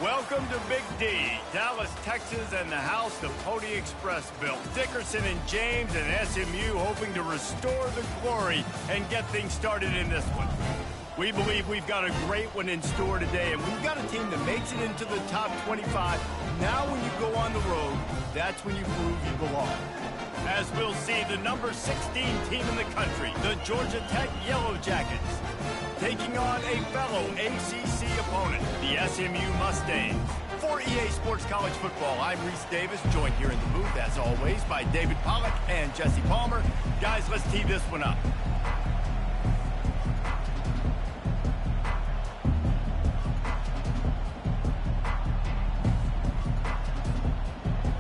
Welcome to Big D, Dallas, Texas, and the house the Pony Express built. Dickerson and James and SMU hoping to restore the glory and get things started in this one. We believe we've got a great one in store today, and we've got a team that makes it into the top 25. Now when you go on the road, that's when you prove you belong. As we'll see, the number 16 team in the country, the Georgia Tech Yellow Jackets, taking on a fellow ACC opponent, the SMU Mustangs. For EA Sports College Football, I'm Reese Davis, joined here in the booth, as always, by David Pollack and Jesse Palmer. Guys, let's tee this one up.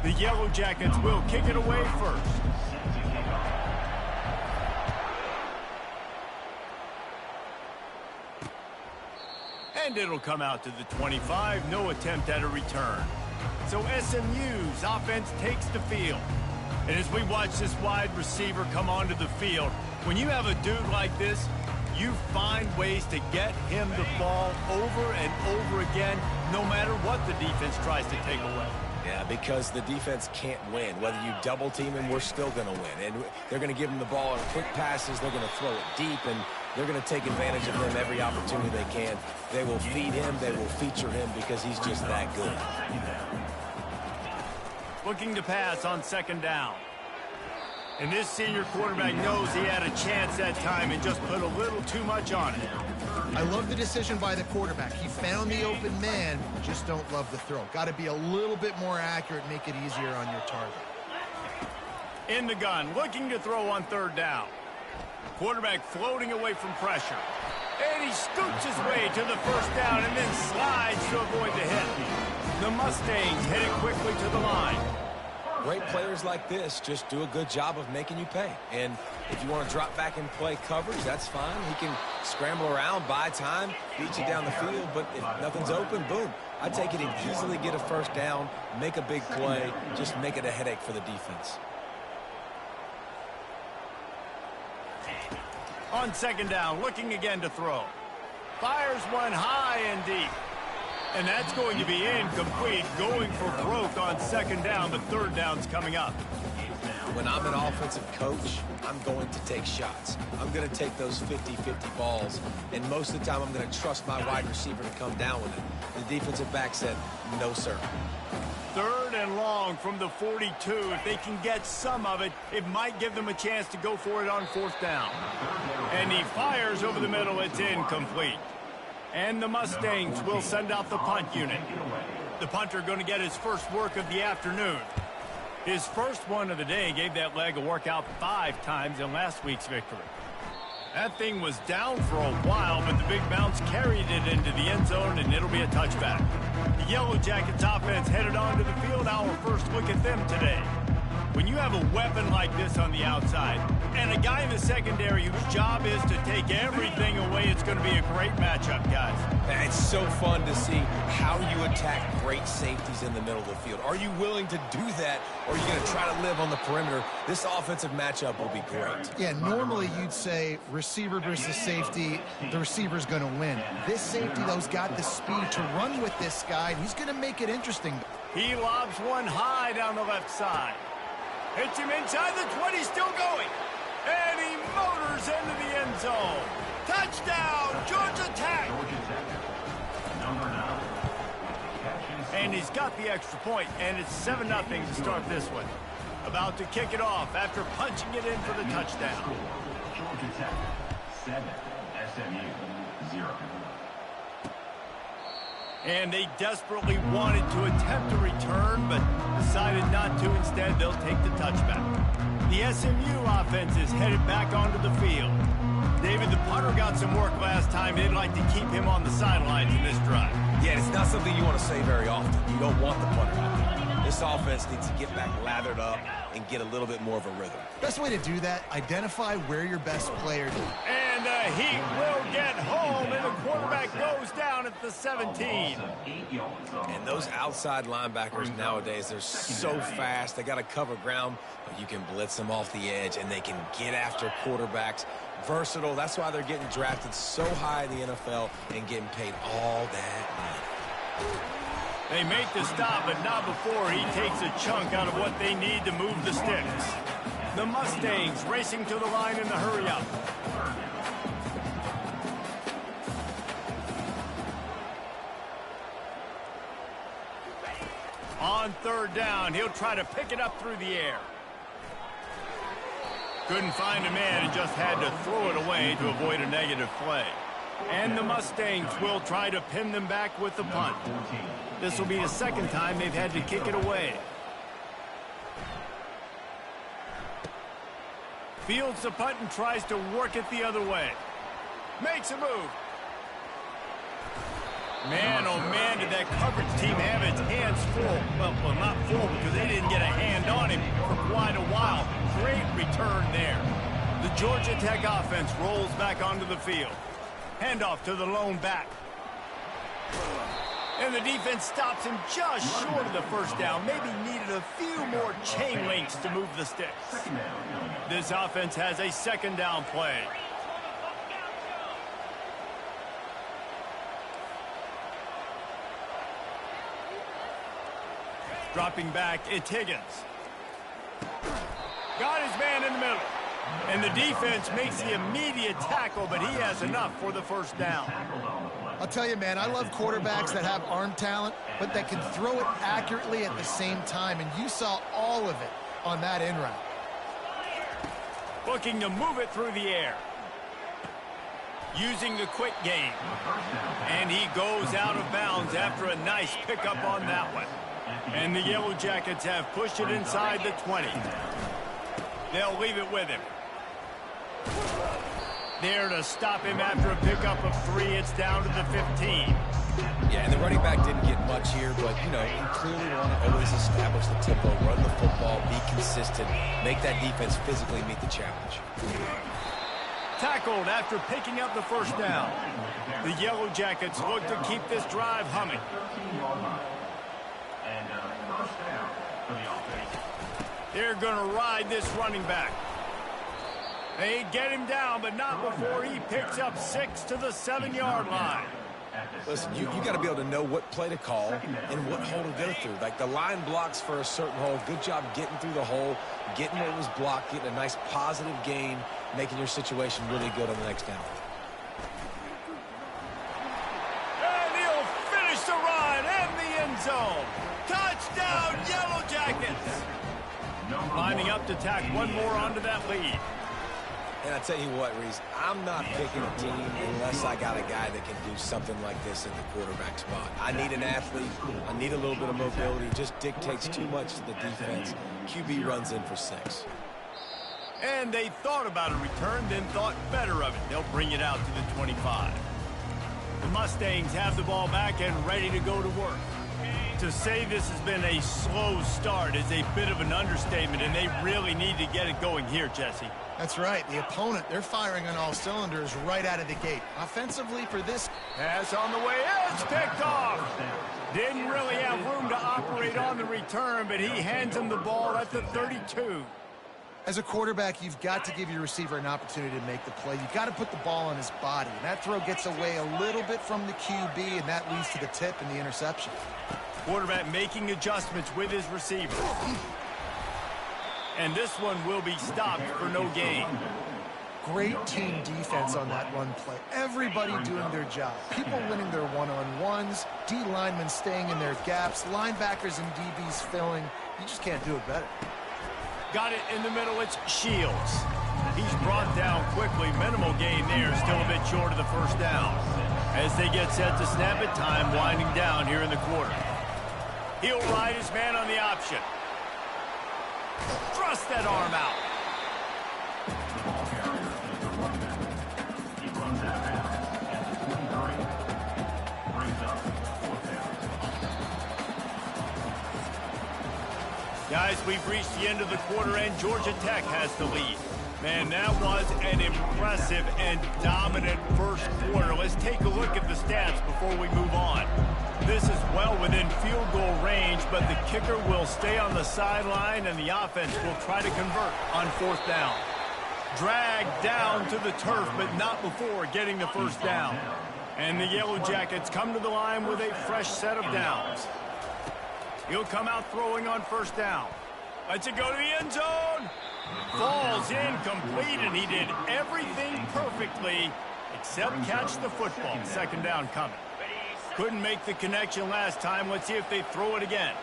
The Yellow Jackets will kick it away first. And it'll come out to the 25, no attempt at a return. So SMU's offense takes the field. And as we watch this wide receiver come onto the field, when you have a dude like this, you find ways to get him the ball over and over again, no matter what the defense tries to take away. Yeah, because the defense can't win. Whether you double team him, we're still going to win. And they're going to give him the ball in quick passes. They're going to throw it deep, and they're going to take advantage of him every opportunity they can. They will feed him. They will feature him because he's just that good. Looking to pass on second down. And this senior quarterback knows he had a chance that time and just put a little too much on it. I love the decision by the quarterback. He found the open man, just don't love the throw. Got to be a little bit more accurate, make it easier on your target. In the gun, looking to throw on third down. Quarterback floating away from pressure. And he scoots his way to the first down and then slides to avoid the hit. The Mustangs headed quickly to the line. Great players like this just do a good job of making you pay. And if you want to drop back and play coverage, that's fine. He can scramble around, buy time, beat you down the field. But if nothing's open, boom. I take it and easily get a first down, make a big play, just make it a headache for the defense. On second down, looking again to throw. Fires one high and deep. And that's going to be incomplete, going for broke on second down, but third down's coming up. When I'm an offensive coach, I'm going to take shots. I'm going to take those 50-50 balls, and most of the time I'm going to trust my wide receiver to come down with it. The defensive back said, no, sir. Third and long from the 42. If they can get some of it, it might give them a chance to go for it on fourth down. And he fires over the middle. It's incomplete. And the Mustangs will send out the punt unit. The punter going to get his first work of the afternoon. His first one of the day gave that leg a workout 5 times in last week's victory. That thing was down for a while, but the big bounce carried it into the end zone, and it'll be a touchback. The Yellow Jackets offense headed onto the field. Our first look at them today. When you have a weapon like this on the outside and a guy in the secondary whose job is to take everything away, it's going to be a great matchup, guys. It's so fun to see how you attack great safeties in the middle of the field. Are you willing to do that, or are you going to try to live on the perimeter? This offensive matchup will be great. Yeah, normally you'd say receiver versus safety, the receiver's going to win. This safety, though, has got the speed to run with this guy, and he's going to make it interesting. He lobs one high down the left side. Hits him inside the 20, still going. And he motors into the end zone. Touchdown, Georgia Tech. And he's got the extra point, and it's 7-0 to start this one. About to kick it off after punching it in for the touchdown. Georgia Tech, 7, SMU, 0. And they desperately wanted to attempt a return, but decided not to. Instead, they'll take the touchback. The SMU offense is headed back onto the field. David, the punter got some work last time. They'd like to keep him on the sidelines in this drive. Yeah, it's not something you want to say very often. You don't want the punter out there. This offense needs to get back lathered up and get a little bit more of a rhythm. Best way to do that, identify where your best player is. And the Heat will get home, and the quarterback goes down at the 17. And those outside linebackers nowadays, they're so fast. They got to cover ground, but you can blitz them off the edge, and they can get after quarterbacks. Versatile. That's why they're getting drafted so high in the NFL and getting paid all that money. They make the stop, but not before he takes a chunk out of what they need to move the sticks. The Mustangs racing to the line in the hurry-up. On third down, he'll try to pick it up through the air. Couldn't find a man and just had to throw it away to avoid a negative play. And the Mustangs will try to pin them back with the punt. This will be the second time they've had to kick it away. Fields the punt and tries to work it the other way. Makes a move. Man, oh man, did that coverage team have its hands full. Well, not full because they didn't get a hand on him for quite a while. Great return there. The Georgia Tech offense rolls back onto the field. Handoff to the lone back. And the defense stops him just short of the first down. Maybe needed a few more chain links to move the sticks. This offense has a second down play. Dropping back, it's Higgins. Got his man in the middle. And the defense makes the immediate tackle, but he has enough for the first down. I'll tell you, man, I love quarterbacks that have arm talent, but that can throw it accurately at the same time, and you saw all of it on that in route. Looking to move it through the air. Using the quick game. And he goes out of bounds after a nice pickup on that one. And the Yellow Jackets have pushed it inside the 20. They'll leave it with him. There to stop him after a pickup of 3. It's down to the 15. Yeah, and the running back didn't get much here, but, you know, you clearly want to always establish the tempo, run the football, be consistent, make that defense physically meet the challenge. Tackled after picking up the first down. The Yellow Jackets look to keep this drive humming. They're going to ride this running back. They get him down, but not before he picks up 6 to the 7-yard line. Listen, you got to be able to know what play to call and what hole to go through. Like the line blocks for a certain hole. Good job getting through the hole, getting what was blocked, getting a nice positive gain, making your situation really good on the next down. And he'll finish the run in the end zone. Touchdown, Yellow Jackets. Lining up to tack one more onto that lead. And I tell you what, Reese, I'm not picking a team unless I got a guy that can do something like this in the quarterback spot. I need an athlete. I need a little bit of mobility. It just dictates too much to the defense. QB runs in for 6. And they thought about a return, then thought better of it. They'll bring it out to the 25. The Mustangs have the ball back and ready to go to work. To say this has been a slow start is a bit of an understatement, and they really need to get it going here, Jesse. That's right. The opponent, they're firing on all cylinders right out of the gate. Offensively for this. Pass on the way. It's picked off. Didn't really have room to operate on the return, but he hands him the ball at the 32. As a quarterback, you've got to give your receiver an opportunity to make the play. You've got to put the ball on his body. And that throw gets away a little bit from the QB, and that leads to the tip and the interception. Quarterback making adjustments with his receiver. And this one will be stopped for no gain. Great team defense on that run play. Everybody doing their job. People winning their one-on-ones, D linemen staying in their gaps, linebackers and DBs filling. You just can't do it better. Got it in the middle. It's Shields. He's brought down quickly. Minimal gain there. Still a bit short of the first down. As they get set to snap it, time winding down here in the quarter. He'll ride his man on the option. Thrust that arm out. Guys, we've reached the end of the quarter, and Georgia Tech has the lead. Man, that was an impressive and dominant first quarter. Let's take a look at the stats before we move on. This is well within field goal range, but the kicker will stay on the sideline, and the offense will try to convert on fourth down. Dragged down to the turf, but not before getting the first down. And the Yellow Jackets come to the line with a fresh set of downs. He'll come out throwing on first down. Lets it go to the end zone. Falls incomplete, and he did everything perfectly except catch the football. Second down coming. Couldn't make the connection last time. Let's see if they throw it again.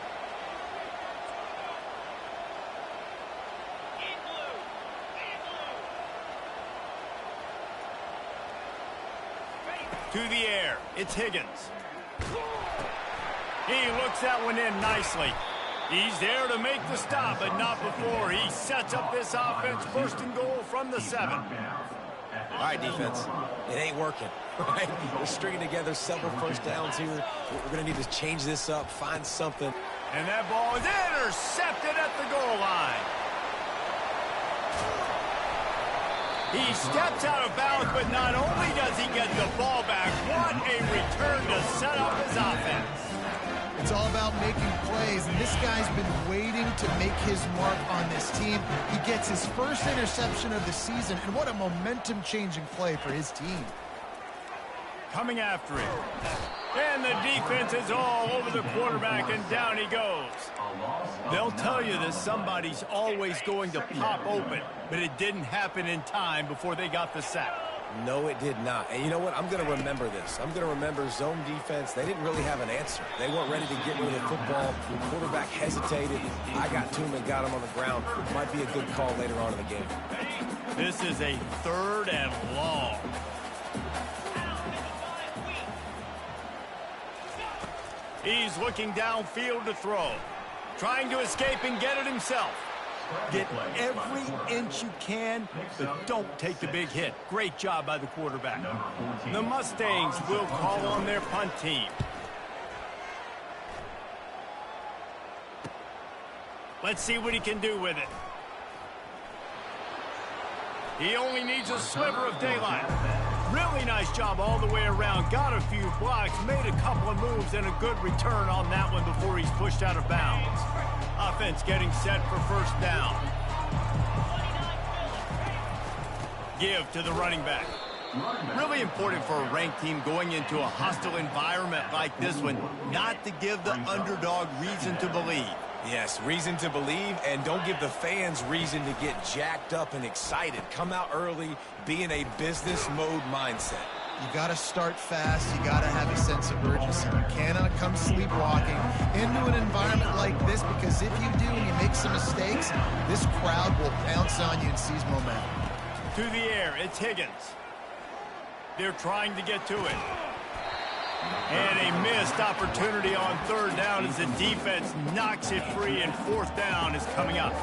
To the air. It's Higgins. He looks that one in nicely. He's there to make the stop, but not before he sets up this offense. First and goal from the 7. All right, defense. It ain't working, right? We're stringing together several first downs here. We're going to need to change this up, find something. And that ball is intercepted at the goal line. He steps out of bounds, but not only does he get the ball back, what a return to set up his offense. It's all about making plays, and this guy's been waiting to make his mark on this team. He gets his first interception of the season, and what a momentum-changing play for his team. Coming after him. And the defense is all over the quarterback, and down he goes. They'll tell you that somebody's always going to pop open, but it didn't happen in time before they got the sack. No, it did not. And you know what? I'm going to remember this. I'm going to remember zone defense. They didn't really have an answer. They weren't ready to get rid of the football. The quarterback hesitated. I got to him and got him on the ground. Might be a good call later on in the game. This is a 3rd and long. He's looking downfield to throw. Trying to escape and get it himself. Get every inch you can, but don't take the big hit. Great job by the quarterback. The Mustangs will call on their punt team. Let's see what he can do with it. He only needs a sliver of daylight. Really nice job all the way around. Got a few blocks, made a couple of moves, and a good return on that one before he's pushed out of bounds. Offense getting set for first down. Give to the running back. Really important for a ranked team going into a hostile environment like this one, not to give the underdog reason to believe. Yes, reason to believe, and don't give the fans reason to get jacked up and excited. Come out early, be in a business mode mindset. You got to start fast. You got to have a sense of urgency. You cannot come sleepwalking into an environment like this, because if you do and you make some mistakes, this crowd will pounce on you and seize momentum. To the air, it's Higgins. They're trying to get to it. And a missed opportunity on 3rd down as the defense knocks it free, and 4th down is coming up.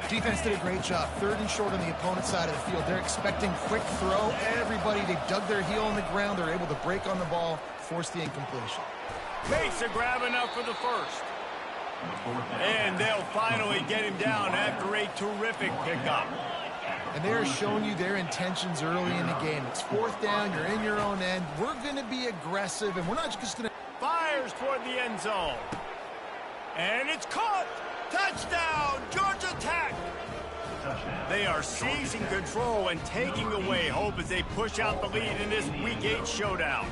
Defense did a great job. 3rd and short on the opponent's side of the field. They're expecting quick throw. Everybody, they dug their heel on the ground. They're able to break on the ball, force the incompletion. Makes a grab enough for the first. And they'll finally get him down after a terrific pickup. And they're showing you their intentions early in the game. It's 4th down. You're in your own end. We're going to be aggressive, and we're not just going to... Fires toward the end zone. And it's caught. Touchdown, Georgia Tech. They are seizing control and taking away hope as they push out the lead in this Week 8 showdown.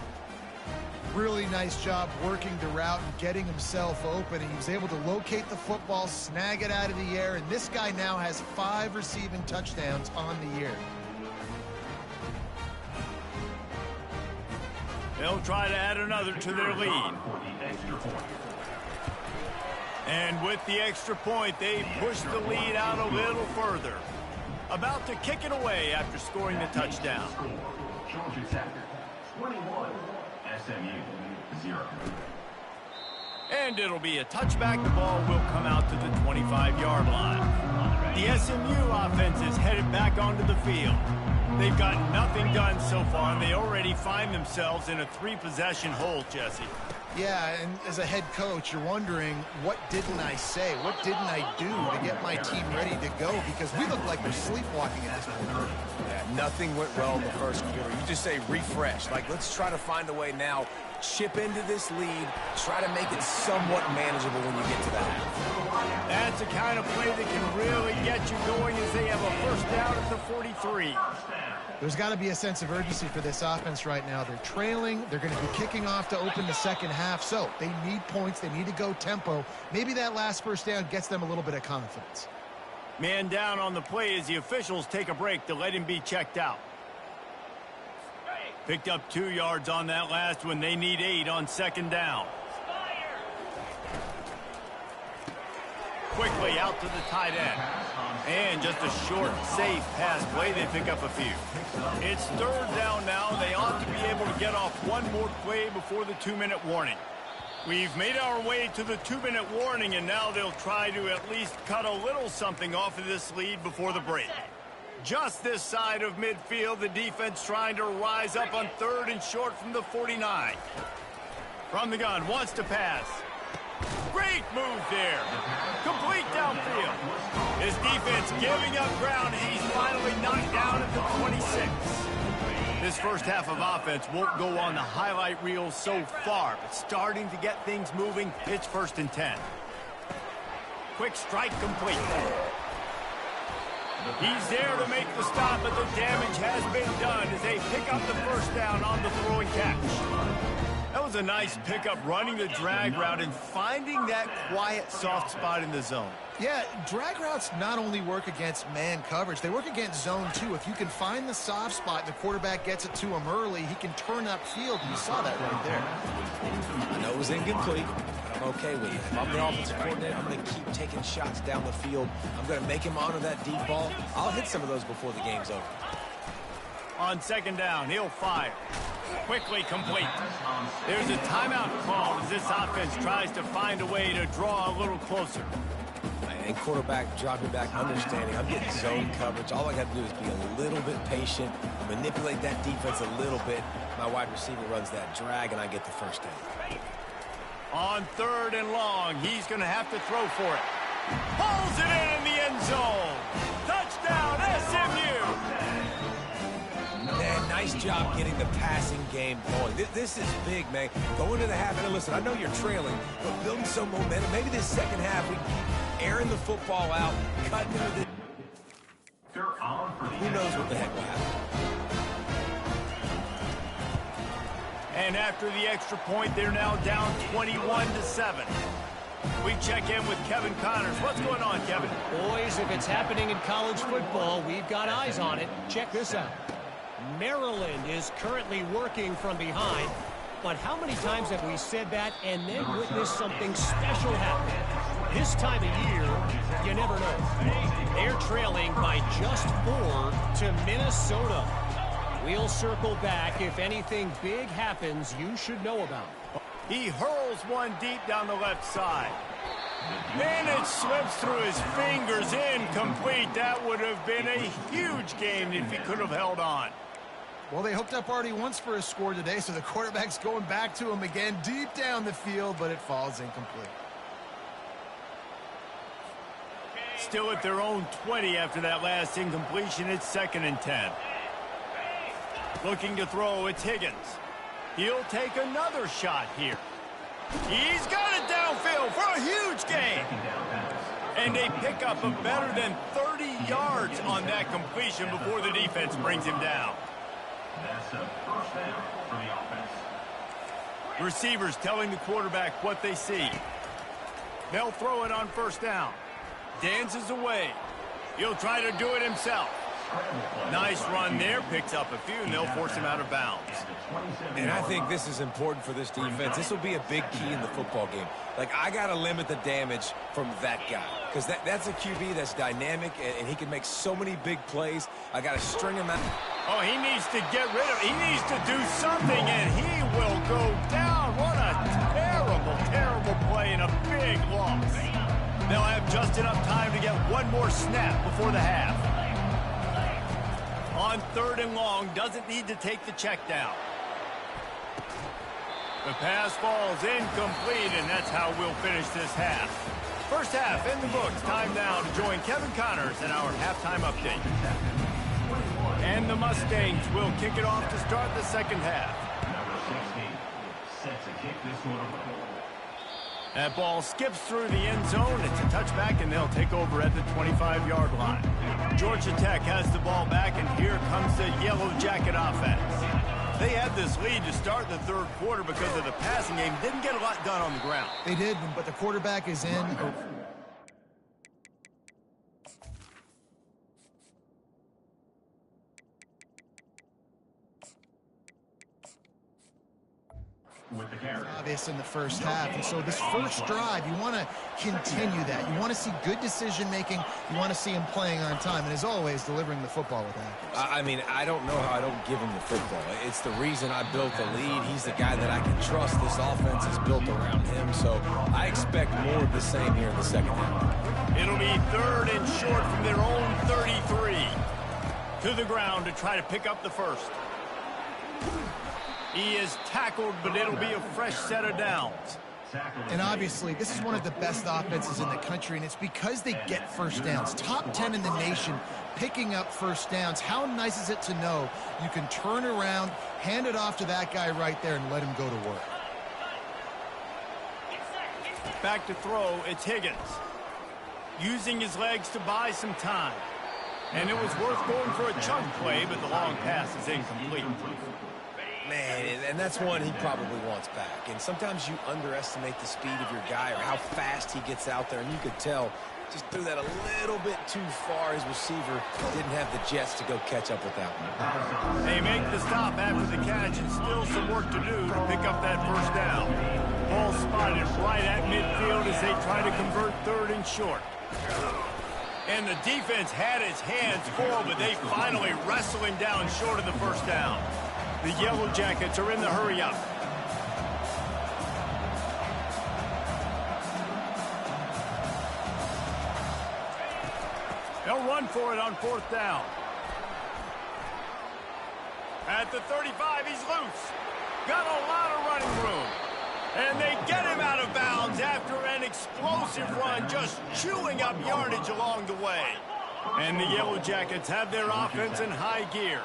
Really nice job working the route and getting himself open. He was able to locate the football, snag it out of the air, and this guy now has 5 receiving touchdowns on the year. They'll try to add another to their lead. And with the extra point, they push the lead out a little further. About to kick it away after scoring the touchdown. Georgia Tech, 21. SMU, 0. And it'll be a touchback. The ball will come out to the 25-yard line. The SMU offense is headed back onto the field. They've got nothing done so far, and they already find themselves in a 3-possession hole, Jesse. Yeah, and as a head coach, you're wondering, what didn't I say? What didn't I do to get my team ready to go? Because we look like we're sleepwalking at this point. Yeah, nothing went well in the first quarter. You just say refresh. Like, let's try to find a way now chip into this lead, try to make it somewhat manageable when you get to the half. That's the kind of play that can really get you going as they have a first down at the 43. There's got to be a sense of urgency for this offense right now. They're trailing. They're going to be kicking off to open the second half. So they need points. They need to go tempo. Maybe that last first down gets them a little bit of confidence. Man down on the play as the officials take a break to let him be checked out. Picked up 2 yards on that last one. They need 8 on second down. Quickly out to the tight end. And just a short, safe pass play. They pick up a few. It's third down now. They ought to be able to get off one more play before the 2-minute warning. We've made our way to the 2-minute warning, and now they'll try to at least cut a little something off of this lead before the break. Just this side of midfield, the defense trying to rise up on 3rd and short from the 49. From the gun, wants to pass. Great move there. Complete downfield. His defense giving up ground. He's finally knocked down at the 26. This first half of offense won't go on the highlight reel so far, but starting to get things moving. It's 1st and 10. Quick strike complete. He's there to make the stop, but the damage has been done as they pick up the first down on the throw and catch. That was a nice pickup, running the drag route and finding that quiet, soft spot in the zone. Yeah, drag routes not only work against man coverage, they work against zone too. If you can find the soft spot and the quarterback gets it to him early, he can turn upfield. You saw that right there. I know it was incomplete, but I'm okay with it. If I'm the offensive coordinator, I'm going to keep taking shots down the field. I'm going to make him honor that deep ball. I'll hit some of those before the game's over. On second down, he'll fire. Quickly complete. There's a timeout called as this offense tries to find a way to draw a little closer. And quarterback dropping back, understanding I'm getting zone coverage. All I got to do is be a little bit patient, manipulate that defense a little bit. My wide receiver runs that drag, and I get the first down. On 3rd and long, he's going to have to throw for it. Pulls it in the end zone. Touchdown, SMU. Man, nice job getting the passing game going. This is big, man. Go into the half, and listen, I know you're trailing, but building some momentum. Maybe this second half, we keep airing the football out, cutting into the... Who knows what the heck will happen. And after the extra point, they're now down 21-7. We check in with Kevin Connors. What's going on, Kevin? Boys, if it's happening in college football, we've got eyes on it. Check this out. Maryland is currently working from behind, but how many times have we said that and then witnessed something special happen? This time of year, you never know. They're trailing by just 4 to Minnesota. We'll circle back if anything big happens you should know about. He hurls one deep down the left side. And it slips through his fingers, incomplete. That would have been a huge gain if he could have held on. Well, they hooked up already once for a score today, so the quarterback's going back to him again deep down the field, but it falls incomplete. Still at their own 20 after that last incompletion. It's 2nd and 10. Looking to throw, it's Higgins. He'll take another shot here. He's got it downfield for a huge gain. And they pick up a better than 30 yards on that completion before the defense brings him down. That's a first down for the offense. Receivers telling the quarterback what they see. They'll throw it on first down. Dances away. He'll try to do it himself. Nice run there. Picks up a few, and they'll force him out of bounds. And I think this is important for this defense. This will be a big key in the football game. Like, I got to limit the damage from that guy. Because that's a QB that's dynamic, and he can make so many big plays. I got to string him out. Oh, he needs to get rid of it. He needs to do something, and he will go down. What a terrible, terrible play and a big loss. They'll have just enough time to get one more snap before the half. On 3rd and long, doesn't need to take the check down. The pass falls incomplete, and that's how we'll finish this half. First half in the books. Time now to join Kevin Connors in our halftime update. And the Mustangs will kick it off to start the second half. Number 16, set That ball skips through the end zone. It's a touchback, and they'll take over at the 25-yard line. Georgia Tech has the ball back, and here comes the Yellow Jacket offense. They had this lead to start the third quarter because of the passing game. Didn't get a lot done on the ground. They did, but the quarterback is in. Obvious in the first half, and so this first drive, you want to continue that. You want to see good decision-making. You want to see him playing on time, and as always, delivering the football with accuracy. I mean, I don't know how I don't give him the football. It's the reason I built the lead. He's the guy that I can trust. This offense is built around him, so I expect more of the same here in the second half. It'll be 3rd and short from their own 33. To the ground to try to pick up the first. He is tackled, but it'll be a fresh set of downs. And obviously, this is one of the best offenses in the country, and it's because they get first downs. Top 10 in the nation picking up first downs. How nice is it to know you can turn around, hand it off to that guy right there, and let him go to work. Back to throw, it's Higgins. Using his legs to buy some time. And it was worth going for a chunk play, but the long pass is incomplete. Man, and that's one he probably wants back. And sometimes you underestimate the speed of your guy or how fast he gets out there, and you could tell just threw that a little bit too far. His receiver didn't have the jets to go catch up with that one. They make the stop after the catch, and still some work to do to pick up that first down. Ball spotted right at midfield as they try to convert 3rd and short. And the defense had its hands full, but they finally wrestle him down short of the first down. The Yellow Jackets are in the hurry-up. They'll run for it on 4th down. At the 35, he's loose. Got a lot of running room. And they get him out of bounds after an explosive run, just chewing up yardage along the way. And the Yellow Jackets have their offense in high gear.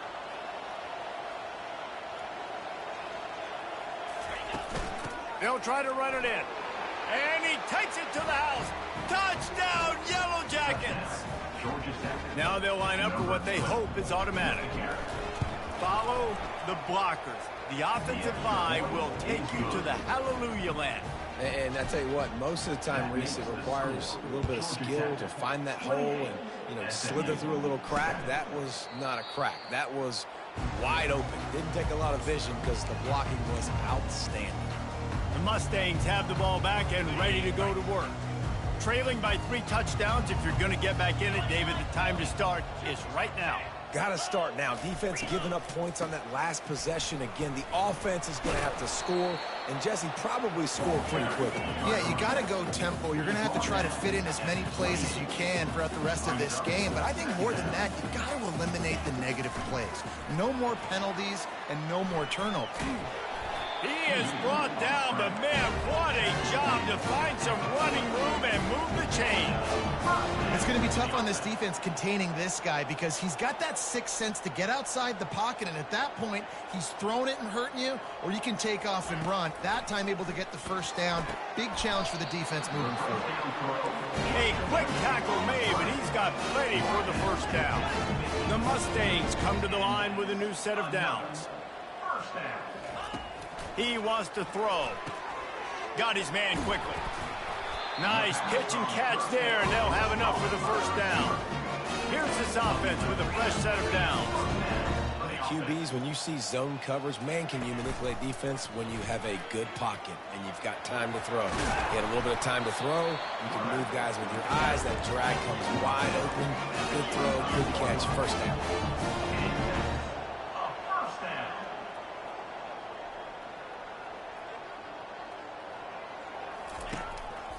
They'll try to run it in. And he takes it to the house. Touchdown, Yellow Jackets! Now they'll line up for what they hope is automatic. Follow the blockers. The offensive line will take you to the hallelujah land. And I tell you what, most of the time, Reese, it requires a little bit of skill to find that hole and, slither through a little crack. That was not a crack. That was wide open. Didn't take a lot of vision because the blocking was outstanding. The Mustangs have the ball back and ready to go to work. Trailing by 3 touchdowns. If you're going to get back in it, David, the time to start is right now. Got to start now. Defense giving up points on that last possession. Again, the offense is going to have to score, and Jesse probably scored pretty quickly. Yeah, you got to go tempo. You're going to have to try to fit in as many plays as you can throughout the rest of this game. But I think more than that, you got to eliminate the negative plays. No more penalties and no more turnovers. He is brought down, but man, what a job to find some running room and move the chains. It's going to be tough on this defense containing this guy because he's got that sixth sense to get outside the pocket, and at that point, he's throwing it and hurting you, or you can take off and run. That time able to get the first down. Big challenge for the defense moving forward. A quick tackle made, but he's got plenty for the first down. The Mustangs come to the line with a new set of downs. First down. He wants to throw. Got his man quickly. Nice pitch and catch there, and they'll have enough for the first down. Here's this offense with a fresh set of downs. QBs, when you see zone coverage, man, can you manipulate defense when you have a good pocket and you've got time to throw. You get a little bit of time to throw. You can move guys with your eyes. That drag comes wide open. Good throw, good catch, first down.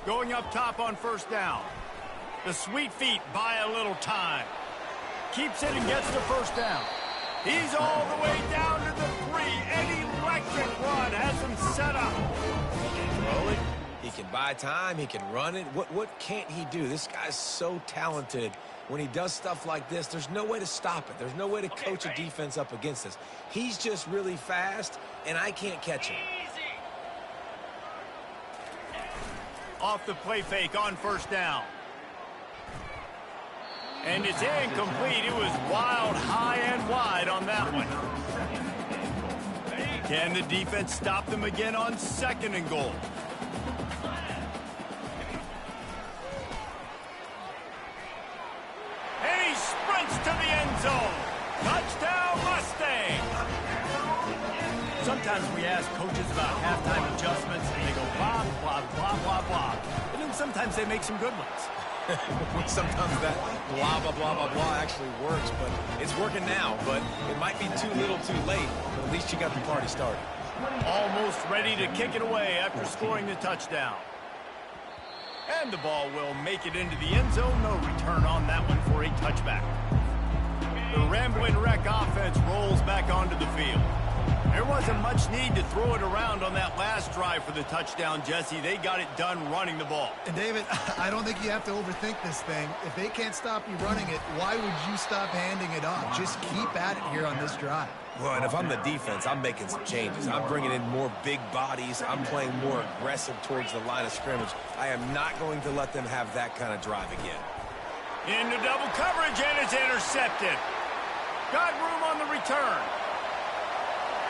Going up top on first down. The sweet feet buy a little time. Keeps it and gets the first down. He's all the way down to the 3. An electric run has him set up. He can throw it. He can buy time. He can run it. What can't he do? This guy's so talented. When he does stuff like this, there's no way to stop it. There's no way to coach a defense up against this. He's just really fast, and I can't catch him. off the play fake on first down. And it's incomplete. It was wild, high and wide on that one. Can the defense stop them again on 2nd and goal? And he sprints to the end zone. Touchdown, Mustang! Sometimes we ask coaches about halftime adjustments, and they go blah, blah, blah, blah, blah. And then sometimes they make some good ones. Sometimes that blah, blah, blah, blah, blah actually works, but it's working now. But it might be too little too late, but at least you got the party started. Almost ready to kick it away after scoring the touchdown. And the ball will make it into the end zone. No return on that one for a touchback. The Ramblin' Wreck offense rolls back onto the field. There wasn't much need to throw it around on that last drive for the touchdown, Jesse. They got it done running the ball. And, David, I don't think you have to overthink this thing. If they can't stop you running it, why would you stop handing it off? Just keep at it here on this drive. Well, and if I'm the defense, I'm making some changes. I'm bringing in more big bodies. I'm playing more aggressive towards the line of scrimmage. I am not going to let them have that kind of drive again. Into double coverage, and it's intercepted. Got room on the return.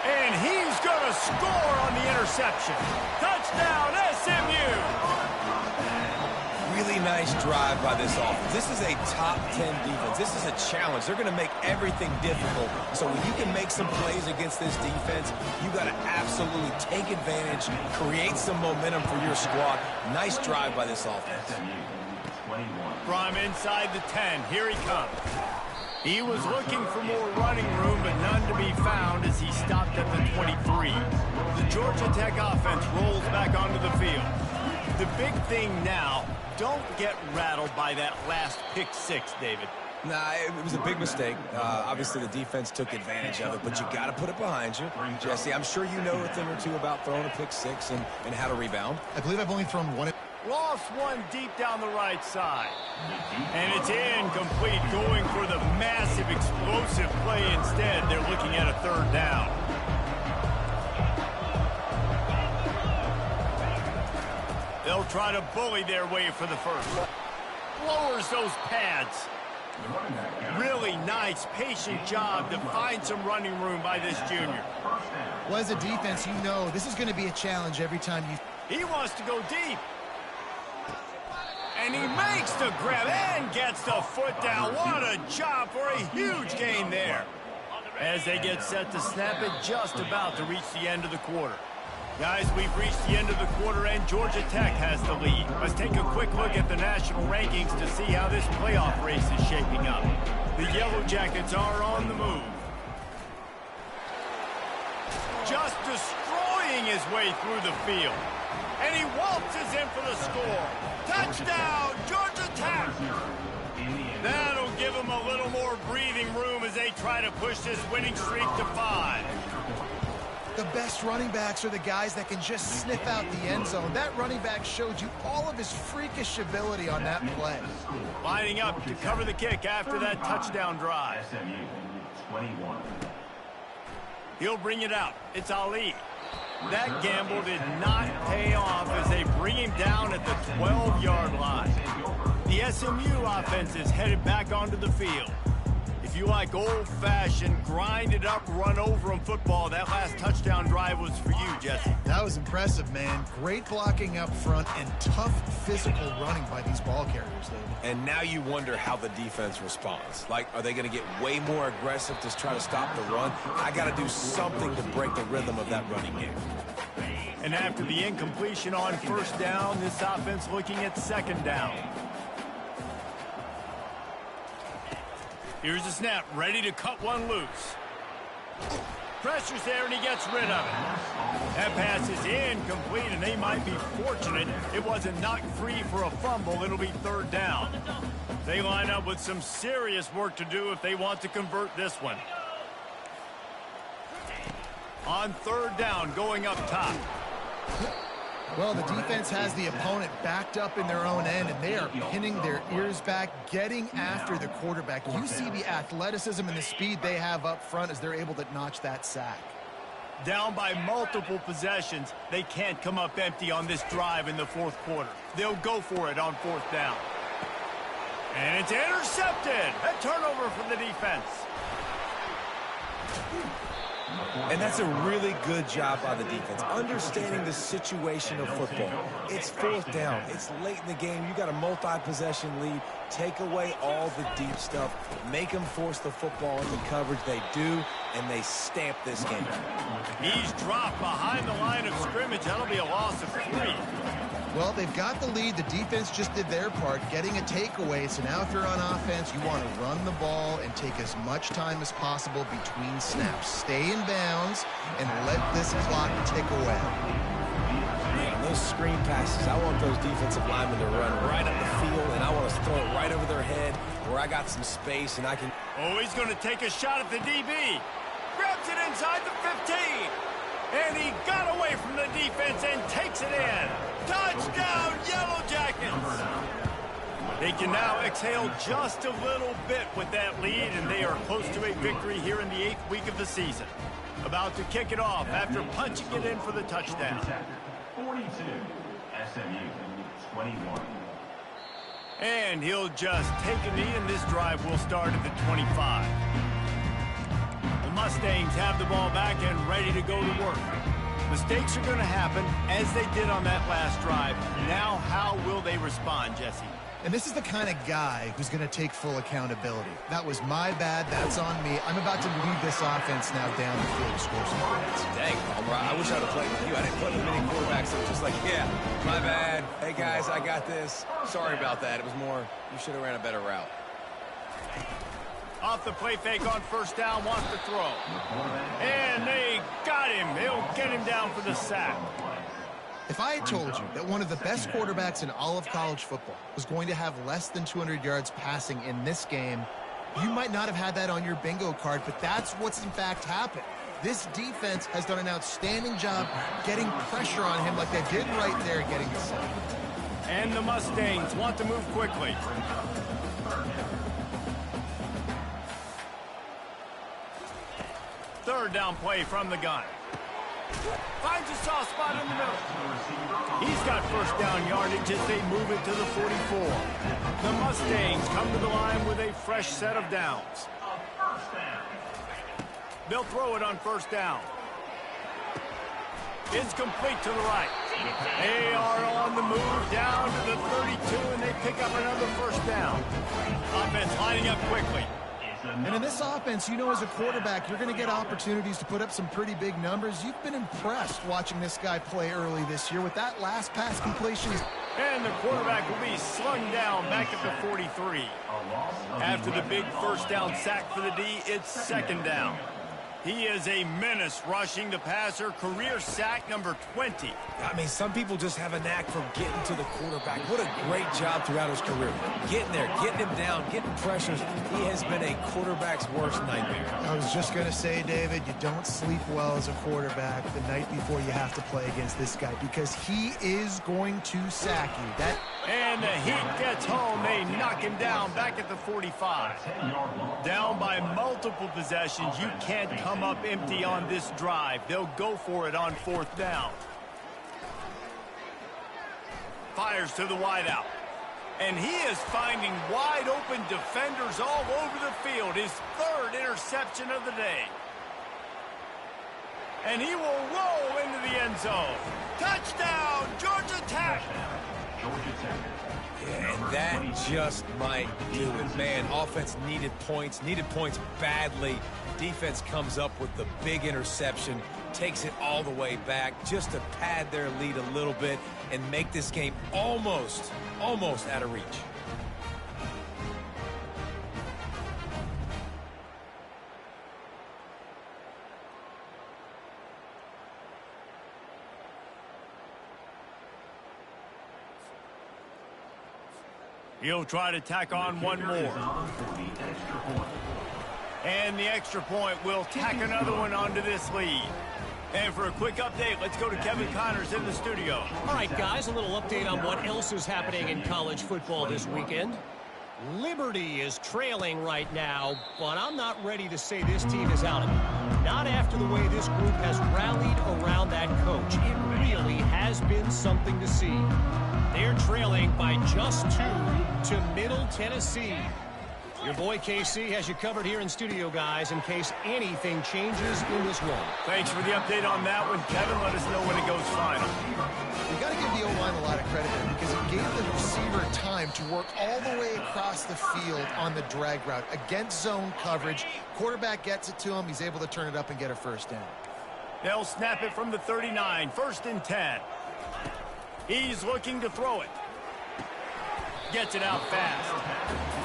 And he's going to score on the interception. Touchdown, SMU! Really nice drive by this offense. This is a top 10 defense. This is a challenge. They're going to make everything difficult. So when you can make some plays against this defense, you got to absolutely take advantage, create some momentum for your squad. Nice drive by this offense. From inside the 10, here he comes. He was looking for more running room, but none to be found as he stopped at the 23. The Georgia Tech offense rolls back onto the field. The big thing now, don't get rattled by that last pick six, David. Nah, it was a big mistake. Obviously, the defense took advantage of it, but you got to put it behind you. Jesse, I'm sure you know a thing or two about throwing a pick six and how to rebound. I believe I've only thrown one. Lost one deep down the right side. And it's incomplete, going for the massive explosive play instead. They're looking at a 3rd down. They'll try to bully their way for the first. Lowers those pads. Really nice, patient job to find some running room by this junior. Well, as a defense, you know this is going to be a challenge every time you... He wants to go deep. And he makes the grab and gets the foot down. What a job for a huge gain there. As they get set to snap it, just about to reach the end of the quarter. Guys, we've reached the end of the quarter, and Georgia Tech has the lead. Let's take a quick look at the national rankings to see how this playoff race is shaping up. The Yellow Jackets are on the move. Just destroying his way through the field. And he waltzes in for the score. Touchdown, Georgia Tech! That'll give them a little more breathing room as they try to push this winning streak to 5. The best running backs are the guys that can just sniff out the end zone. That running back showed you all of his freakish ability on that play. Lining up to cover the kick after that touchdown drive. He'll bring it out. It's Ali. That gamble did not pay off as they bring him down at the 12-yard line. The SMU offense is headed back onto the field. If you like old-fashioned, grind-it-up, run-over-'em football, that last touchdown drive was for you, Jesse. That was impressive, man. Great blocking up front and tough physical running by these ball carriers, David. And now you wonder how the defense responds. Like, are they going to get way more aggressive to try to stop the run? I got to do something to break the rhythm of that running game. And after the incompletion on first down, this offense looking at 2nd down. Here's the snap, ready to cut one loose. Pressure's there, and he gets rid of it. That pass is incomplete, and they might be fortunate it wasn't knocked free for a fumble. It'll be 3rd down. They line up with some serious work to do if they want to convert this one. On 3rd down, going up top. Well, the defense has the opponent backed up in their own end, and they are pinning their ears back, getting after the quarterback. You see the athleticism and the speed they have up front as they're able to notch that sack. Down by multiple possessions, they can't come up empty on this drive in the fourth quarter. They'll go for it on fourth down. And it's intercepted. A turnover for the defense. And that's a really good job by the defense, understanding the situation of football. It's fourth down. It's late in the game. You got a multi-possession lead. Take away all the deep stuff. Make them force the football into coverage. They do, and they stamp this game. He's dropped behind the line of scrimmage. That'll be a loss of 3. Well, they've got the lead. The defense just did their part, getting a takeaway. So now if you're on offense, you want to run the ball and take as much time as possible between snaps. Stay in bounds and let this clock tick away. Yeah, those screen passes, I want those defensive linemen to run right up the field, and I want to throw it right over their head where I got some space and I can... Oh, he's going to take a shot at the DB. Grabs it inside the 15. And he got away from the defense and takes it in. Touchdown, Yellow Jackets! They can now exhale just a little bit with that lead, and they are close to a victory here in the 8th week of the season. About to kick it off after punching it in for the touchdown. 42, SMU, 21. And he'll just take a knee, and this drive will start at the 25. The Mustangs have the ball back and ready to go to work. Mistakes are going to happen, as they did on that last drive. Now, how will they respond, Jesse? And this is the kind of guy who's going to take full accountability. That was my bad. That's on me. I'm about to lead this offense now down the field to score some points. Dang, Palmer, I wish I'd have played with you. I didn't play with many quarterbacks that were just like, yeah, my bad. Hey, guys, I got this. Sorry about that. It was more, you should have ran a better route. Off the play fake on first down, wants to throw. And they got him. They'll get him down for the sack. If I had told you that one of the best quarterbacks in all of college football was going to have less than 200 yards passing in this game, you might not have had that on your bingo card, but that's what's in fact happened. This defense has done an outstanding job getting pressure on him like they did right there, getting the sack. And the Mustangs want to move quickly. Third down play from the gun. Finds a soft spot in the middle. He's got first down yardage as they move it to the 44. The Mustangs come to the line with a fresh set of downs. They'll throw it on first down. It's complete to the right. They are on the move down to the 32, and they pick up another first down. Offense lining up quickly. And in this offense, you know, as a quarterback, you're going to get opportunities to put up some pretty big numbers. You've been impressed watching this guy play early this year with that last pass completion. And the quarterback will be slung down back at the 43. After the big first down sack for the D, it's second down. He is a menace rushing the passer, career sack number 20. I mean, some people just have a knack for getting to the quarterback. What a great job throughout his career. Getting there, getting him down, getting pressures. He has been a quarterback's worst nightmare. I was just going to say, David, you don't sleep well as a quarterback the night before you have to play against this guy because he is going to sack you. And the heat gets home. They knock him down back at the 45. Down by multiple possessions. You can't come up empty on this drive. They'll go for it on fourth down. Fires to the wideout. And he is finding wide open defenders all over the field. His third interception of the day. And he will roll into the end zone. Touchdown, Georgia Tech. Yeah, and that just might do it. Man, offense needed points badly. Defense comes up with the big interception, takes it all the way back just to pad their lead a little bit and make this game almost out of reach. He'll try to tack on one more. And the extra point will tack another one onto this lead. And for a quick update, let's go to Kevin Connors in the studio. All right, guys, a little update on what else is happening in college football this weekend. Liberty is trailing right now, but I'm not ready to say this team is out of it. Not after the way this group has rallied around that coach. It really has been something to see. They're trailing by just 2 to Middle Tennessee. Your boy KC has you covered here in studio, guys, in case anything changes in this one. Thanks for the update on that one, Kevin. Let us know when it goes final. You got to give the O-line a lot of credit there because it gave the receiver time to work all the way across the field on the drag route against zone coverage. Quarterback gets it to him. He's able to turn it up and get a first down. They'll snap it from the 39. 1st and 10. He's looking to throw it. Gets it out fast.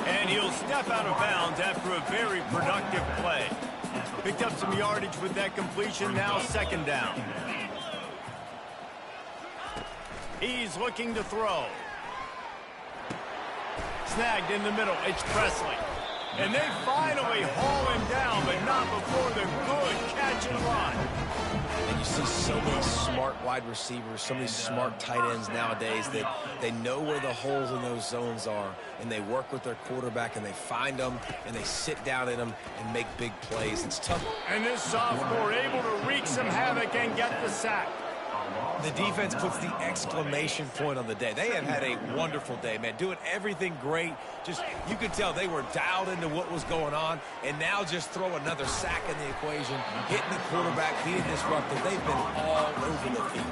And he'll step out of bounds after a very productive play. Picked up some yardage with that completion. Now 2nd down. He's looking to throw. Snagged in the middle. It's Presley. And they finally haul him down, but not before the good catch and run. And you see so many smart wide receivers, so many smart tight ends nowadays that they know where the holes in those zones are, and they work with their quarterback, and they find them, and they sit down in them and make big plays. It's tough. And this sophomore able to wreak some havoc and get the sack. The defense puts the exclamation point on the day. They have had a wonderful day, man. Doing everything great. Just, you could tell they were dialed into what was going on. And now just throw another sack in the equation. Hitting the quarterback, being disruptive. They've been all over the field.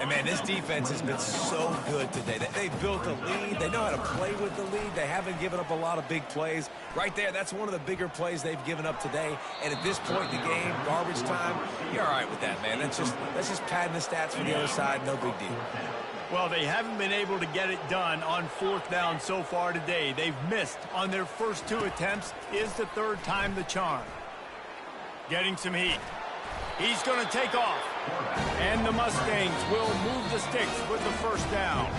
And, man, this defense has been so good today. They've built a lead. They know how to play with the lead. They haven't given up a lot of big plays. Right there, that's one of the bigger plays they've given up today. And at this point in the game, garbage time, you're all right with that, man. That's just padding the stats for the other side. No big deal. Well, they haven't been able to get it done on 4th down so far today. They've missed on their first 2 attempts. Is the 3rd time the charm. Getting some heat. He's going to take off. And the Mustangs will move the sticks with the 1st down.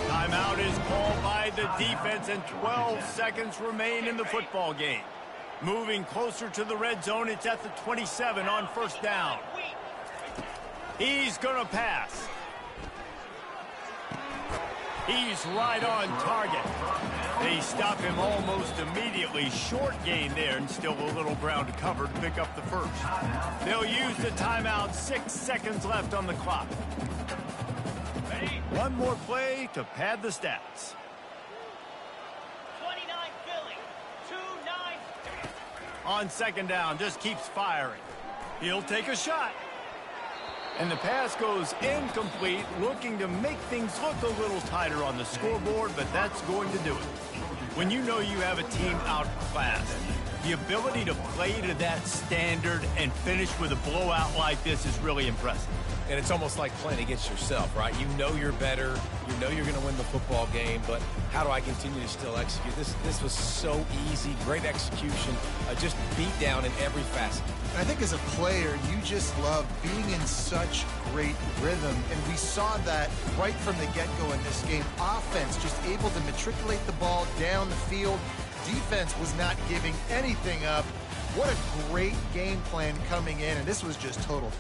Timeout is called by the defense, and 12 seconds remain in the football game. Moving closer to the red zone, it's at the 27 on 1st down. He's going to pass. He's right on target. They stop him almost immediately. Short gain there, and still a little ground to cover to pick up the 1st. They'll use the timeout. 6 seconds left on the clock. One more play to pad the stats. 29 Philly, 2-9. On 2nd down, just keeps firing. He'll take a shot. And the pass goes incomplete, looking to make things look a little tighter on the scoreboard, but that's going to do it. When you know you have a team outclassed, the ability to play to that standard and finish with a blowout like this is really impressive. And it's almost like playing against yourself, right? You know you're better. You know you're going to win the football game, but how do I continue to still execute? This was so easy. Great execution. Just beat down in every facet. And I think as a player, you just love being in such great rhythm. And we saw that right from the get-go in this game. Offense just able to matriculate the ball down the field. Defense was not giving anything up. What a great game plan coming in, and this was just total